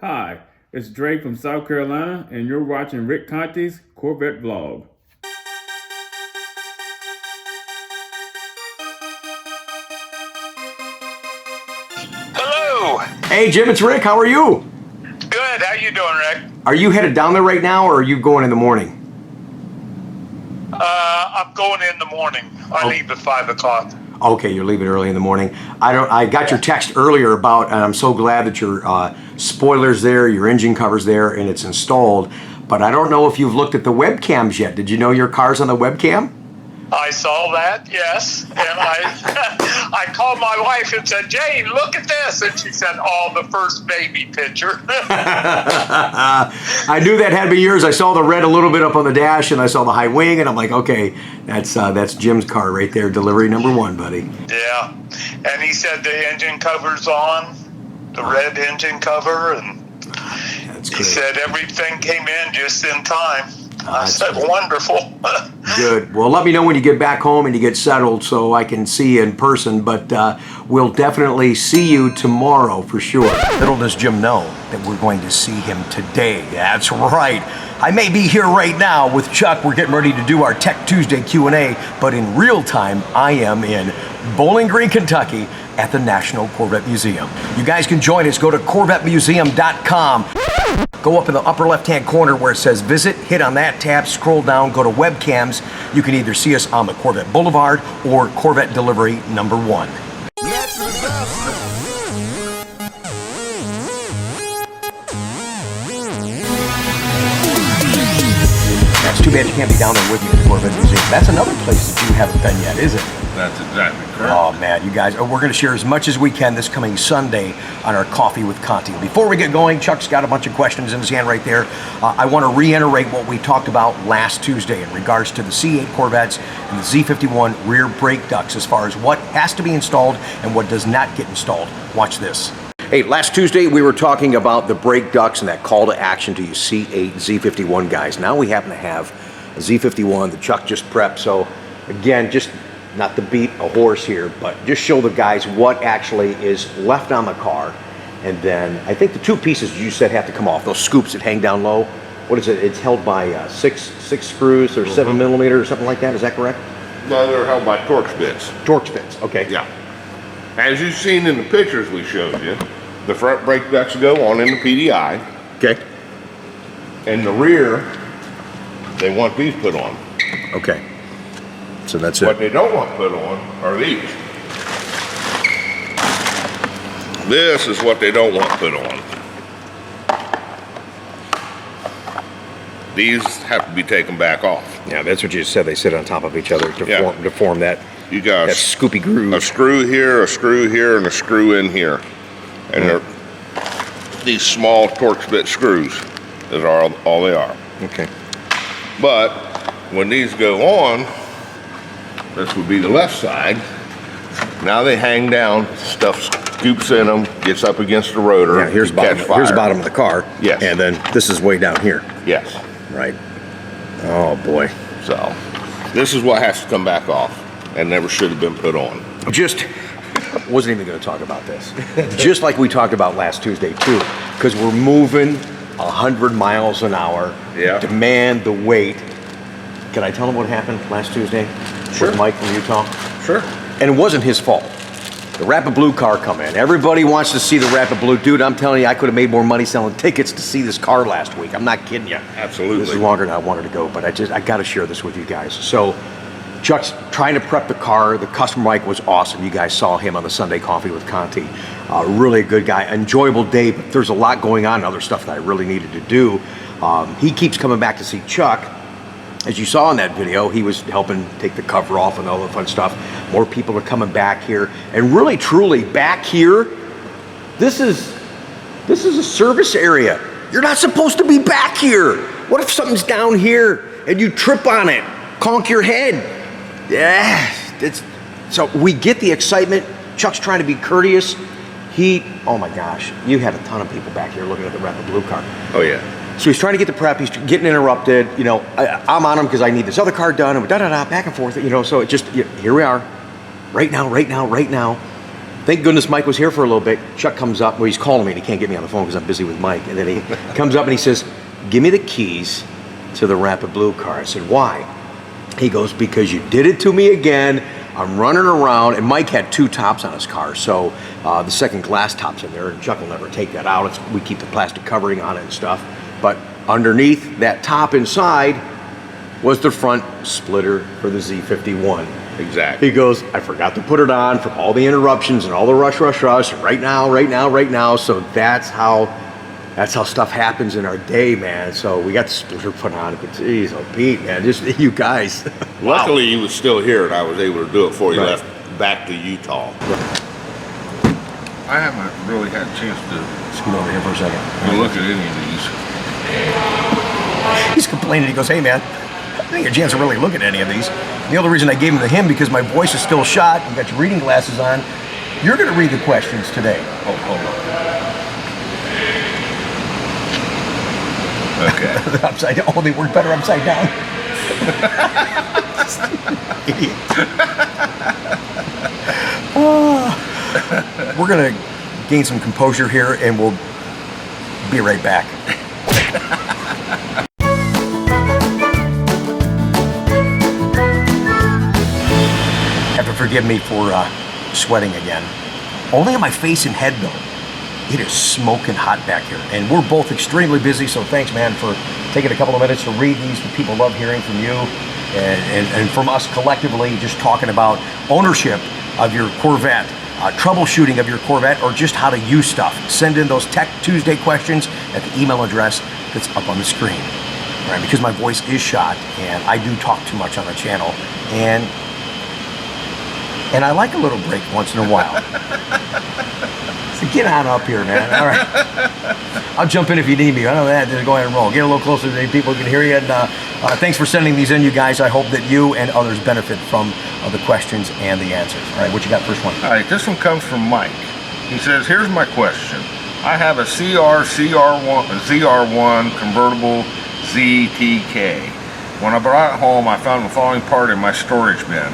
Hi, it's Dre from South Carolina, and you're watching Rick Conti's Corvette vlog. Hello. Hey Jim, it's Rick. How are you? Good. How you doing, Rick? Are you headed down there right now, or are you going in the morning? I'm going in the morning. I leave at 5 o'clock. Okay, you're leaving early in the morning. I got your text earlier about, and I'm so glad that your spoiler's there, your engine cover's there, and it's installed. But I don't know if you've looked at the webcams yet. Did you know your car's on the webcam? I saw that, yes. And I called my wife and said, Jane, look at this. And she said, oh, the first baby picture. I knew that had to be yours. I saw the red a little bit up on the dash, and I saw the high wing, and I'm like, okay, that's Jim's car right there, delivery number 1, buddy. Yeah. And he said the engine cover's on, the red engine cover, and he said everything came in just in time. I said, wonderful. Good. Well, let me know when you get back home and you get settled so I can see you in person, but we'll definitely see you tomorrow for sure. Little does Jim know that we're going to see him today. That's right. I may be here right now with Chuck. We're getting ready to do our Tech Tuesday Q&A, but in real time, I am in Bowling Green, Kentucky at the National Corvette Museum. You guys can join us. Go to CorvetteMuseum.com. Go up in the upper left-hand corner where it says Visit, hit on that tab, scroll down, go to Webcams. You can either see us on the Corvette Boulevard or Corvette Delivery number 1. That's too bad you can't be down there with me at the Corvette Museum. That's another place that you haven't been yet, is it? That's exactly correct. Oh man, you guys, we're going to share as much as we can this coming Sunday on our Coffee with Conti. Before we get going, Chuck's got a bunch of questions in his hand right there. I want to reiterate what we talked about last Tuesday in regards to the C8 Corvettes and the Z51 rear brake ducts as far as what has to be installed and what does not get installed. Watch this. Hey, last Tuesday we were talking about the brake ducts and that call to action to you C8 Z51 guys. Now we happen to have a Z51 that Chuck just prepped. So again, just not to beat a horse here, but just show the guys what actually is left on the car. And then I think the two pieces you said have to come off, those scoops that hang down low. What is it? It's held by six screws or 7 millimeter or something like that. Is that correct? No, they're held by Torx bits. Torx bits, okay. Yeah. As you've seen in the pictures we showed you, the front brake ducts go on in the PDI. Okay. And the rear, they want these put on. Okay. So that's it. What they don't want put on are these. This is what they don't want put on. These have to be taken back off. Yeah, that's what you said. They sit on top of each other to form that, You got that scoopy groove. a screw here, and a screw in here. And they're these small Torx bit screws is all they are. Okay. But when these go on, this would be the left side. Now they hang down, stuff scoops in them, gets up against the rotor. Yeah, here's catch fire. here's the bottom of the car. Yes. And then this is way down here. Yes. Right. Oh boy. So this is what has to come back off and never should have been put on. Just wasn't even going to talk about this. Just like we talked about last Tuesday too, because we're moving 100 miles an hour. Yeah. Demand the weight. Can I tell them what happened last Tuesday? Sure. With Mike from Utah? Sure. And it wasn't his fault. The Rapid Blue car come in. Everybody wants to see the Rapid Blue. Dude, I'm telling you, I could have made more money selling tickets to see this car last week. I'm not kidding you. Absolutely. This is longer than I wanted to go, but I got to share this with you guys. So Chuck's trying to prep the car. The customer Mike was awesome. You guys saw him on the Sunday Coffee with Conti. Really a good guy. Enjoyable day, but there's a lot going on, other stuff that I really needed to do. He keeps coming back to see Chuck. As you saw in that video, he was helping take the cover off and all the fun stuff. More people are coming back here. And really, truly, back here, this is a service area. You're not supposed to be back here. What if something's down here and you trip on it, conk your head? Yeah, so we get the excitement. Chuck's trying to be courteous. Oh my gosh, you had a ton of people back here looking at the Rapid Blue car. Oh yeah. So he's trying to get the prep, he's getting interrupted, you know, I'm on him because I need this other car done, and back and forth, you know, so it just, here we are, right now. Thank goodness Mike was here for a little bit. Chuck comes up, well, he's calling me and he can't get me on the phone because I'm busy with Mike. And then he comes up and he says, give me the keys to the Rapid Blue car. I said, why? He goes, because you did it to me again. I'm running around, and Mike had 2 tops on his car, so the second glass top's in there, and Chuck will never take that out. We keep the plastic covering on it and stuff. But underneath that top inside was the front splitter for the Z51. Exactly. He goes, I forgot to put it on from all the interruptions and all the rush, right now. So that's how stuff happens in our day, man. So we got the splitter put on. But geez, oh Pete, man, just you guys. Luckily, he was still here, and I was able to do it before he Right. left back to Utah. I haven't really had a chance to Scoot over here for a second. look at any of these. He's complaining. He goes, hey, man, I didn't get a chance to really look at any of these. The other reason I gave them to him because my voice is still shot. You got your reading glasses on. You're going to read the questions today. Oh, hold on. Okay. Upside down. Oh, they work better upside down. Idiot. We're going to gain some composure here, and we'll be right back. Have to forgive me for sweating again. Only on my face and head, though. It is smoking hot back here, and we're both extremely busy, so thanks, man, for taking a couple of minutes to read these. The people love hearing from you and from us collectively, just talking about ownership of your Corvette, troubleshooting of your Corvette, or just how to use stuff. Send in those Tech Tuesday questions at the email address that's up on the screen. All right, because my voice is shot, and I do talk too much on the channel, and I like a little break once in a while. So get on up here, man. All right. I'll jump in if you need me. I know that. Just go ahead and roll. Get a little closer so people can hear you. And thanks for sending these in, you guys. I hope that you and others benefit from the questions and the answers. All right, what you got first one? All right, this one comes from Mike. He says, here's my question. I have a ZR1 convertible ZTK. When I brought it home, I found the following part in my storage bin.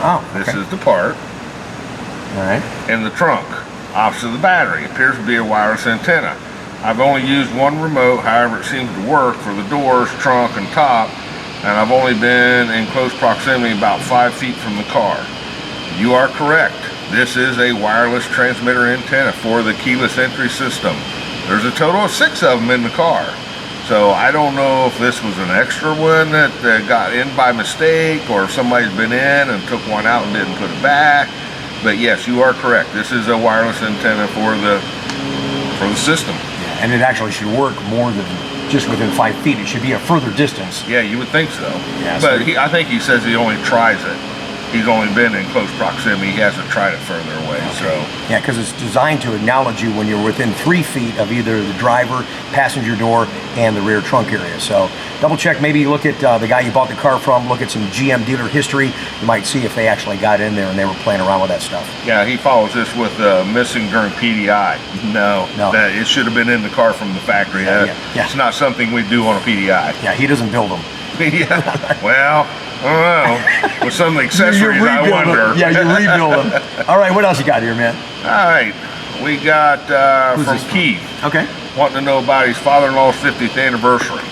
Oh, okay. This is the part. All right. In the trunk, opposite the battery. It appears to be a wireless antenna. I've only used one remote, however it seems to work for the doors, trunk, and top, and I've only been in close proximity about 5 feet from the car. You are correct. This is a wireless transmitter antenna for the keyless entry system. There's a total of 6 of them in the car. So I don't know if this was an extra one that got in by mistake, or if somebody's been in and took one out and didn't put it back. But yes, you are correct. This is a wireless antenna for the system. Yeah, and it actually should work more than just within 5 feet. It should be a further distance. Yeah, you would think so. Yeah, but I think he says he only tries it. He's only been in close proximity. He hasn't tried it further away. Okay. So yeah, because it's designed to acknowledge you when you're within 3 feet of either the driver, passenger door, and the rear trunk area. So double check. Maybe look at the guy you bought the car from. Look at some GM dealer history. You might see if they actually got in there and they were playing around with that stuff. Yeah, he follows this with missing during PDI. No, that it should have been in the car from the factory. Yeah. It's not something we do on a PDI. Yeah, he doesn't build them. Yeah. Well, I don't know. With some accessories, I wonder. Yeah, you rebuild them. All right, what else you got here, man? All right, we got from Keith. Okay. Wanting to know about his father-in-law's 50th anniversary.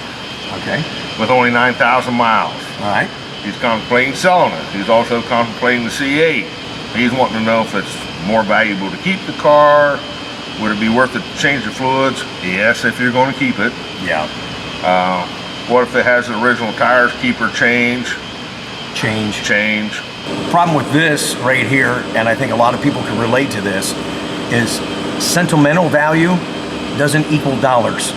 Okay. With only 9,000 miles. All right. He's contemplating selling it. He's also contemplating the C8. He's wanting to know if it's more valuable to keep the car. Would it be worth it to change the fluids? Yes, if you're going to keep it. Yeah. What if it has the original tires? Keep or change? Change. Problem with this right here, and I think a lot of people can relate to this, is sentimental value doesn't equal dollars.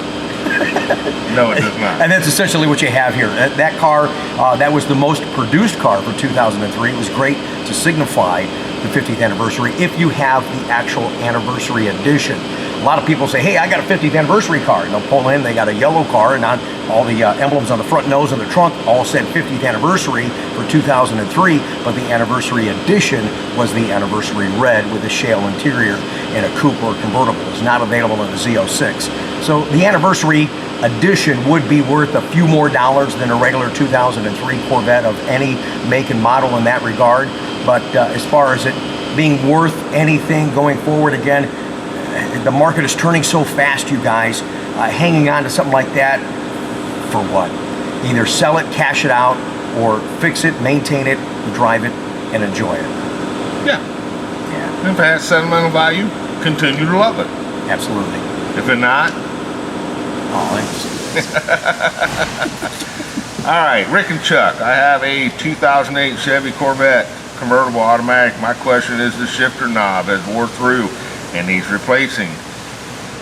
No, it does not. And that's essentially what you have here. That car, that was the most produced car for 2003. It was great to signify the 50th anniversary if you have the actual anniversary edition. A lot of people say, hey, I got a 50th anniversary car. And they'll pull in, they got a yellow car, and on all the emblems on the front nose and the trunk all said 50th anniversary for 2003, but the anniversary edition was the anniversary red with a shale interior and a coupe or convertible. It's not available in the Z06. So the anniversary edition would be worth a few more dollars than a regular 2003 Corvette of any make and model in that regard. But as far as it being worth anything going forward. Again, the market is turning so fast, you guys. Hanging on to something like that, for what? Either sell it, cash it out, or fix it, maintain it, drive it, and enjoy it. Yeah. If it has sentimental value, continue to love it. Absolutely. If it not, all right, Rick and Chuck, I have a 2008 Chevy Corvette convertible automatic. My question is, the shifter knob has wore through and needs replacing.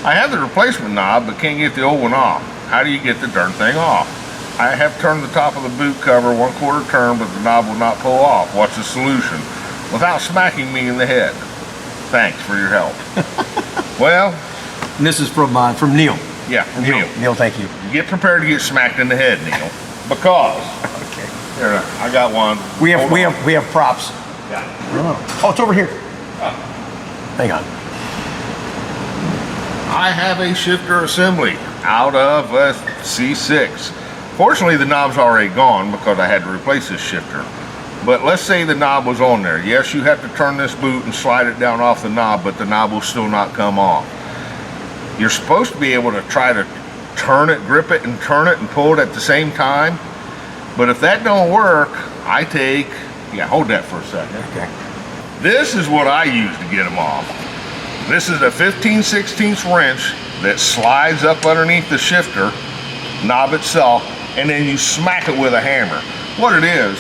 I have the replacement knob, but can't get the old one off. How do you get the darn thing off? I have turned the top of the boot cover 1/4 turn, but the knob will not pull off. What's the solution? Without smacking me in the head. Thanks for your help. Well, and this is from Neil. Yeah, from Neil. Neil, thank you. Get prepared to get smacked in the head, Neil, because Okay. here, I got one. We have props. Yeah. Oh, it's over here. Hang on. I have a shifter assembly out of a C6. Fortunately, the knob's already gone because I had to replace this shifter. But let's say the knob was on there. Yes, you have to turn this boot and slide it down off the knob, but the knob will still not come off. You're supposed to be able to try to turn it, grip it, and turn it and pull it at the same time. But if that don't work, I take, hold that for a second. Okay. This is what I use to get them off. This is a 15/16 wrench that slides up underneath the shifter knob itself, and then you smack it with a hammer. What it is,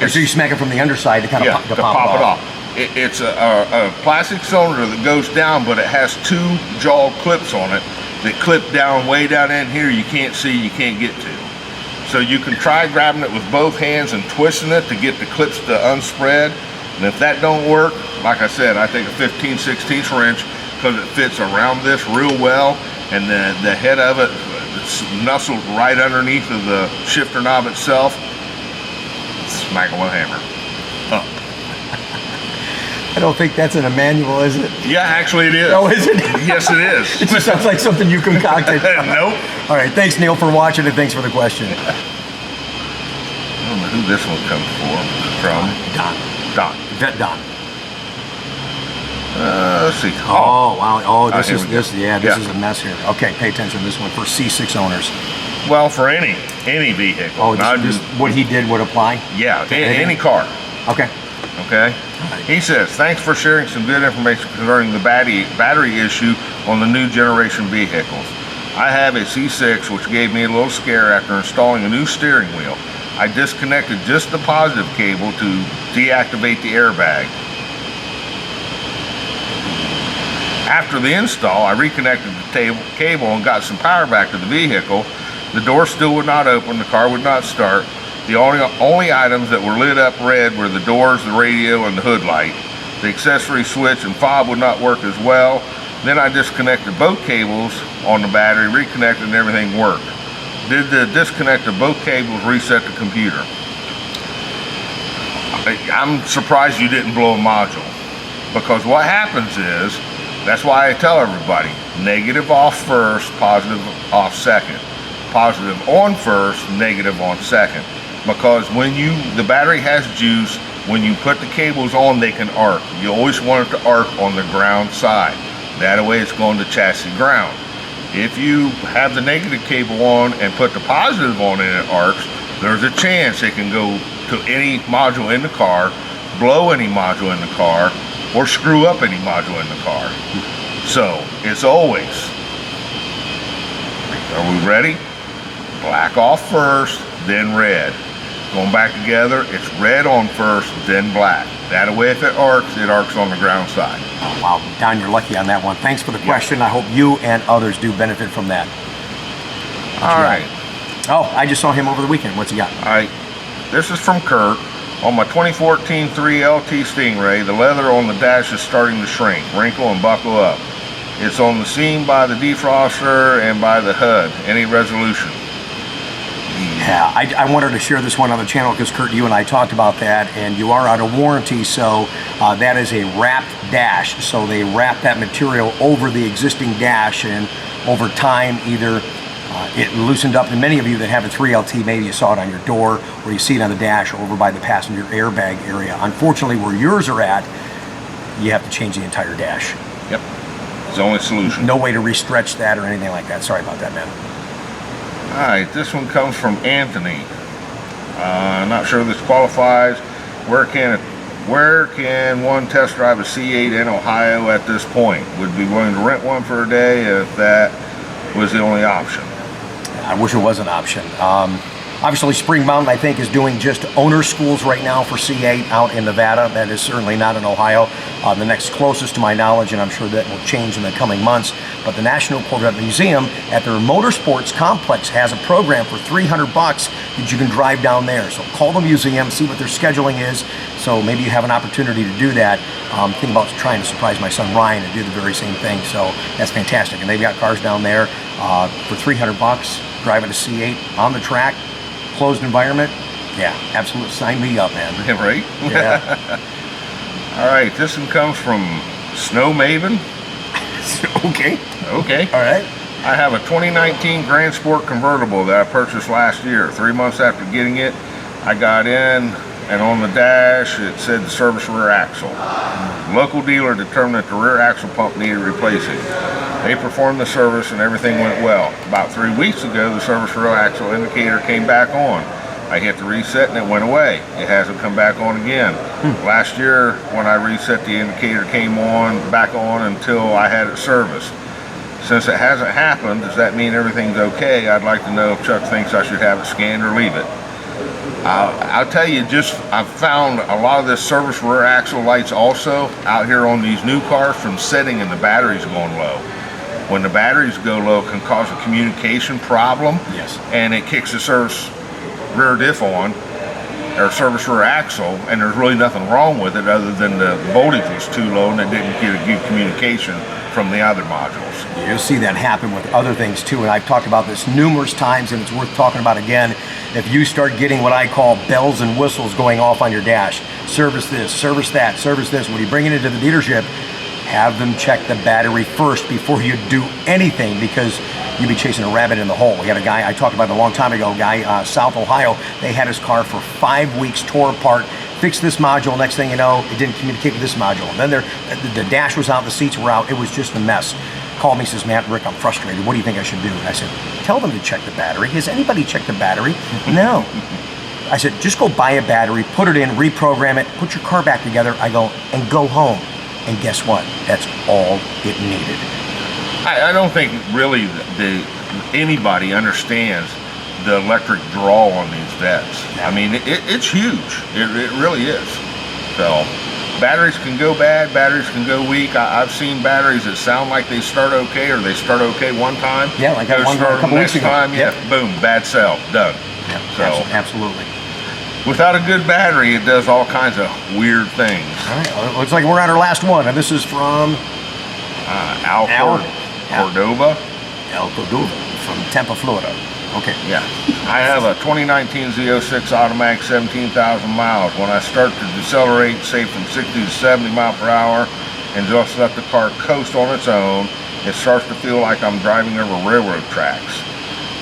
So you smack it from the underside to kind of to pop it off. It's a plastic cylinder that goes down, but it has 2 jaw clips on it that clip down way down in here. You can't see, you can't get to. So you can try grabbing it with both hands and twisting it to get the clips to unspread. And if that don't work, like I said, I take a 15/16 wrench because it fits around this real well, and the head of it, it's nestled right underneath of the shifter knob itself. Smack it with a hammer. Up. I don't think that's in a manual, is it? Yeah, actually it is. Oh, is it? Yes, it is. It just sounds like something you concocted. Nope. All right, thanks, Neil, for watching, and thanks for the question. I don't know who this one comes from. Don. Vet Don. Let's see. Oh, wow. Oh, this here is we go. this is a mess here. Okay, pay attention to this one for C6 owners. Well, for any vehicle. Oh, not this, what he did would apply? Yeah, any car. Okay. Okay. He says, thanks for sharing some good information concerning the battery issue on the new generation vehicles. I have a C6, which gave me a little scare after installing a new steering wheel. I disconnected just the positive cable to deactivate the airbag. After the install, I reconnected the cable and got some power back to the vehicle. The door still would not open, the car would not start. The only items that were lit up red were the doors, the radio, and the hood light. The accessory switch and fob would not work as well. Then I disconnected both cables on the battery, reconnected, and everything worked. Did the disconnect of both cables reset the computer? I'm surprised you didn't blow a module, because what happens is, that's why I tell everybody, negative off first, positive off second. Positive on first, negative on second. Because when the battery has juice, when you put the cables on, they can arc. You always want it to arc on the ground side. That way it's going to chassis ground. If you have the negative cable on and put the positive on and it arcs, there's a chance it can go to any module in the car, blow any module in the car, or screw up any module in the car. So it's always, are we ready? Black off first, then red. Going back together, it's red on first, then black. That way if it arcs on the ground side. Oh, wow, Don, you're lucky on that one. Thanks for the question. I hope you and others do benefit from that. All right. Oh, I just saw him over the weekend. What's he got? All right. This is from Kurt. On my 2014 3LT Stingray, the leather on the dash is starting to shrink, wrinkle, and buckle up. It's on the seam by the defroster and by the HUD. Any resolution? Yeah, I wanted to share this one on the channel because, Kurt, you and I talked about that, and you are out of warranty, so that is a wrapped dash. So they wrap that material over the existing dash, and over time, either it loosened up, and many of you that have a 3LT, maybe you saw it on your door, or you see it on the dash over by the passenger airbag area. Unfortunately, where yours are at, you have to change the entire dash. Yep. It's the only solution. No way to restretch that or anything like that. Sorry about that, man. All right, this one comes from Anthony. Not sure this qualifies. Where can one test drive a C8 in Ohio at this point? Would be willing to rent one for a day if that was the only option. I wish it was an option. Obviously, Spring Mountain, I think, is doing just owner schools right now for C8 out in Nevada. That is certainly not in Ohio. The next closest to my knowledge, and I'm sure that will change in the coming months, but the National Corvette Museum at their Motorsports Complex has a program for $300 that you can drive down there. So call the museum, see what their scheduling is. So maybe you have an opportunity to do that. Think about trying to surprise my son Ryan and do the very same thing. So that's fantastic. And they've got cars down there for $300, driving a C8 on the track. Closed environment, yeah, absolutely. Sign me up, man. Yeah, right? Yeah. All right, this one comes from Snow Maven. Okay. Okay. All right. I have a 2019 Grand Sport convertible that I purchased last year. 3 months after getting it, I got in, and on the dash, it said service rear axle. The local dealer determined that the rear axle pump needed replacing. They performed the service and everything went well. About 3 weeks ago, the service rear axle indicator came back on. I hit the reset and it went away. It hasn't come back on again. Last year, when I reset, the indicator came back on until I had it serviced. Since it hasn't happened, does that mean everything's okay? I'd like to know if Chuck thinks I should have it scanned or leave it. I'll tell you, I've found a lot of this service rear axle lights also out here on these new cars from setting and the batteries going low. When the batteries go low, it can cause a communication problem. Yes. And it kicks the service rear diff on, or service rear axle, and there's really nothing wrong with it other than the voltage was too low and it didn't get a good communication from the other modules. You'll see that happen with other things too, and I've talked about this numerous times, and it's worth talking about again. If you start getting what I call bells and whistles going off on your dash, service this, service that, service this, when you bring it into the dealership, have them check the battery first before you do anything, because you'd be chasing a rabbit in the hole. We had a guy, I talked about it a long time ago, South Ohio, they had his car for 5 weeks, tore apart, fixed this module, next thing you know, it didn't communicate with this module. And then the dash was out, the seats were out, it was just a mess. Called me, says, "Matt, Rick, I'm frustrated. What do you think I should do?" And I said, "Tell them to check the battery." Has anybody checked the battery? No. I said, "Just go buy a battery, put it in, reprogram it, put your car back together." I go, "And go home." And guess what? That's all it needed. I don't think really anybody understands the electric draw on these Vettes. I mean, it's huge. It really is. So, batteries can go bad, batteries can go weak. I've seen batteries that sound like they start okay, or they start okay one time. Yeah, like that one a couple weeks ago. Time, yeah, boom, bad cell, done. Yeah, so, absolutely. Without a good battery, it does all kinds of weird things. All right, well, it looks like we're on our last one, and this is from Cordova. El Cordova from Tampa, Florida. Okay. Yeah. I have a 2019 Z06 automatic, 17,000 miles. When I start to decelerate, say from 60 to 70 mile per hour, and just let the car coast on its own, it starts to feel like I'm driving over railroad tracks.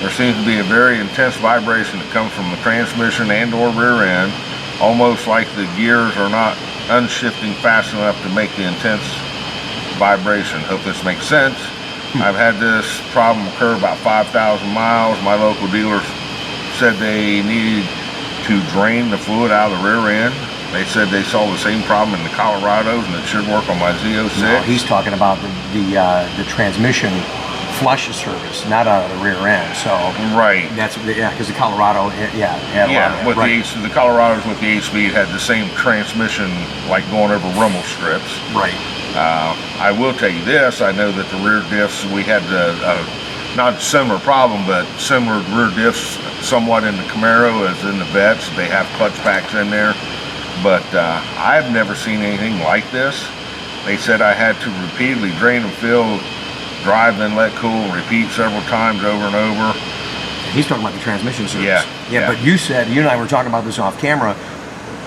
There seems to be a very intense vibration that comes from the transmission and or rear end, almost like the gears are not unshifting fast enough to make the intense vibration. Hope this makes sense. I've had this problem occur about 5,000 miles. My local dealers said they needed to drain the fluid out of the rear end. They said they saw the same problem in the Colorados, and it should work on my Z06. No, he's talking about the transmission flush service, not out of the rear end. So right, that's because the Colorado, with right. The Colorados with the 8-speed had the same transmission, like going over rumble strips. Right. I will tell you this: I know that the rear diffs, we had not a similar problem, but similar rear diffs, somewhat in the Camaro as in the Vettes. They have clutch packs in there, but I've never seen anything like this. They said I had to repeatedly drain and fill, drive, then let cool, repeat several times over and over. He's talking about the transmission service. Yeah. But you said, you and I were talking about this off camera.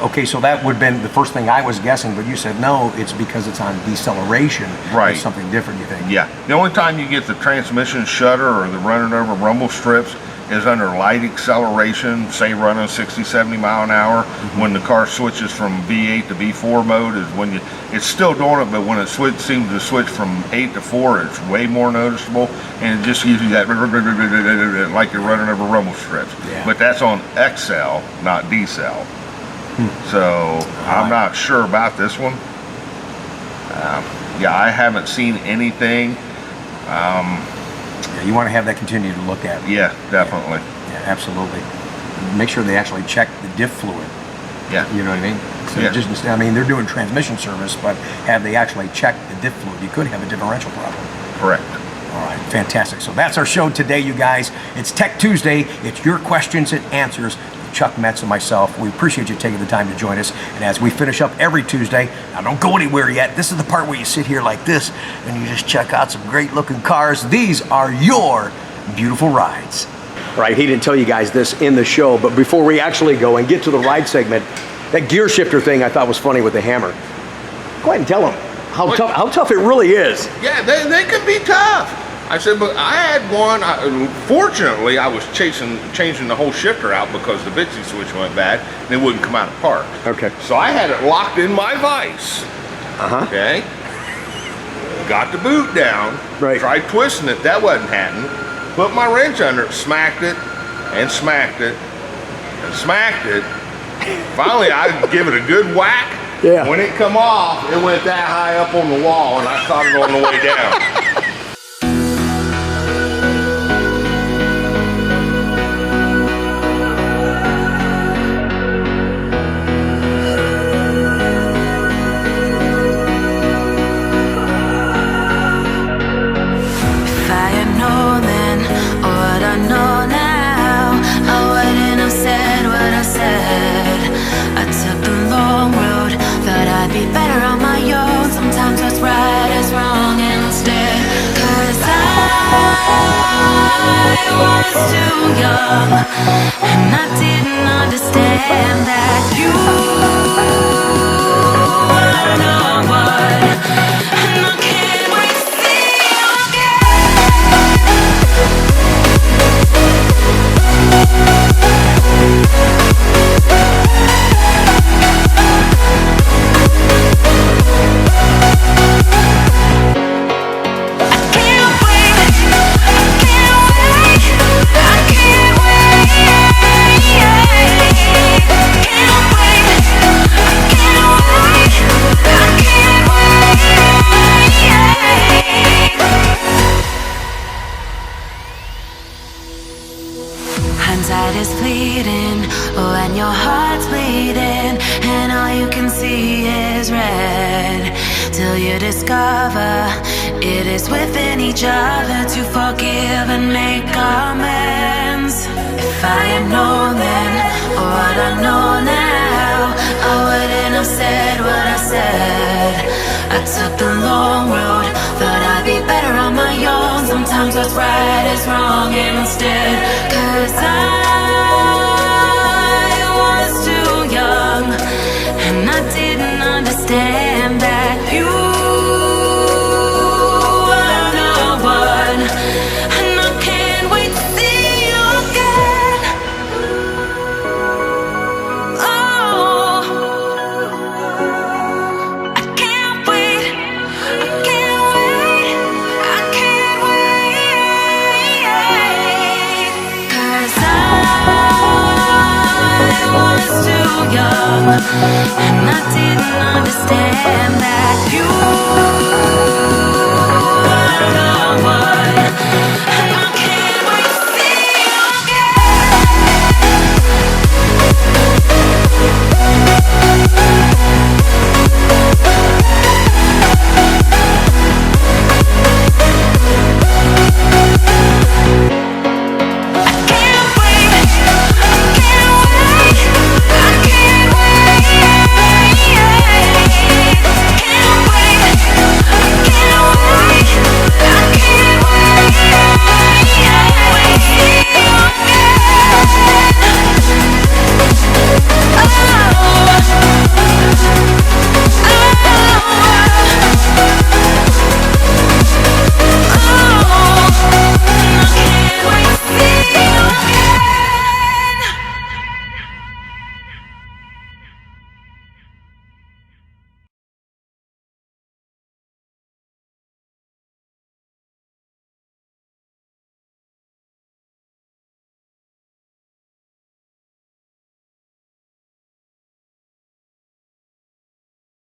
Okay, so that would have been the first thing I was guessing, but you said no, it's because it's on deceleration. Right. It's something different, you think? Yeah. The only time you get the transmission shudder or the running over rumble strips is under light acceleration, say running 60, 70 mile an hour. When the car switches from V8 to V4 mode is when it's still doing it, but when it seems to switch from 8 to 4, it's way more noticeable, and it just gives you that like you're running over rumble strips. Yeah. But that's on XL, not decel. So I'm not sure about this one. Yeah, I haven't seen anything. Yeah, you want to have that continue to look at. Yeah, definitely. Yeah, absolutely. Make sure they actually check the diff fluid. Yeah. You know what I mean? So Yeah. just, I mean, they're doing transmission service, but have they actually checked the diff fluid? You could have a differential problem. Correct. All right, fantastic. So that's our show today, you guys. It's Tech Tuesday. It's your questions and answers. Chuck Metz and myself, we appreciate you taking the time to join us. And as we finish up every Tuesday, now don't go anywhere yet. This is the part where you sit here like this and you just check out some great looking cars. These are your beautiful rides. All right, he didn't tell you guys this in the show, but before we actually go and get to the ride segment, that gear shifter thing I thought was funny with the hammer. Go ahead and tell them how tough it really is. Yeah, they can be tough. I said, but I had one. Fortunately, I was changing the whole shifter out because the Bitsy switch went bad and it wouldn't come out of park. Okay. So I had it locked in my vise. Okay. Got the boot down. Right. Tried twisting it. That wasn't happening. Put my wrench under it, smacked it, and smacked it, and smacked it. Finally, I give it a good whack. Yeah. When it come off, it went that high up on the wall, and I caught it on the way down. was too young, and I didn't understand that you were the one, and I can't wait to see you Hindsight is fleeting when your heart's bleeding and all you can see is red, till you discover it is within each other to forgive and make amends. If I had known then what I know now, I wouldn't have said what I said. I took the long road, thought I'd be better on my own. Sometimes what's right is wrong instead, 'cause I was too young, and I didn't understand that you were the one, and I can't wait to see you again. Oh, I can't wait, I can't wait, I can't wait, 'cause I was too young, and I didn't understand that you were the one.